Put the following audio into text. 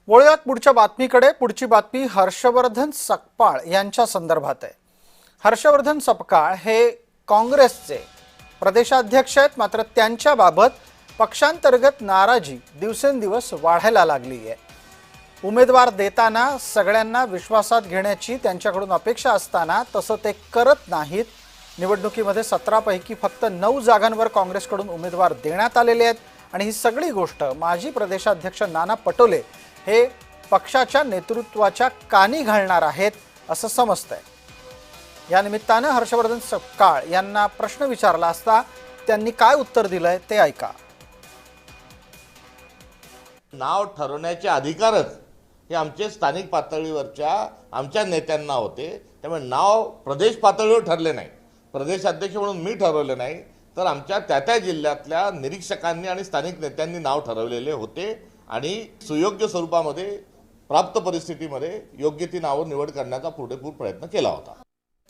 वळूयात पुढच्या बातमीकडे। पुढची बातमी हर्षवर्धन सकपाळ यांच्या संदर्भात आहे। हर्षवर्धन सकपाळ हे काँग्रेसचे प्रदेशाध्यक्ष आहेत, मात्र त्यांच्याबाबत पक्षांतर्गत नाराजी दिवसेंदिवस वाढायला लागली आहे। उमेदवार देताना सगळ्यांना विश्वासात घेण्याची त्यांच्याकडून अपेक्षा असताना तसं ते करत नाहीत। निवडणुकीमध्ये 17 पैकी फक्त 9 जागांवर काँग्रेसकडून उमेदवार देण्यात आलेले आहेत आणि ही सगळी गोष्ट माजी प्रदेशाध्यक्ष नाना पटोले हे पक्षाच्या नेतृत्वाच्या कानी घालणार आहेत असं समजतंय। या निमित्तानं हर्षवर्धन सकपाळ यांना प्रश्न विचारला असता त्यांनी काय उत्तर दिलंय ते ऐका। नाव ठरवण्याचे अधिकारच हे आमचे स्थानिक पातळीवरच्या आमच्या नेत्यांना होते, त्यामुळे नाव प्रदेश पातळीवर ठरले नाही, प्रदेशाध्यक्ष म्हणून मी ठरवले नाही, तर आमच्या त्या जिल्ह्यातल्या निरीक्षकांनी आणि स्थानिक नेत्यांनी नाव ठरवलेले होते आणि सुयोग्य स्वरूपामध्ये प्राप्त परिस्थितीमध्ये योग्य ती नावं निवड करण्याचा पुरेपूर प्रयत्न केला होता।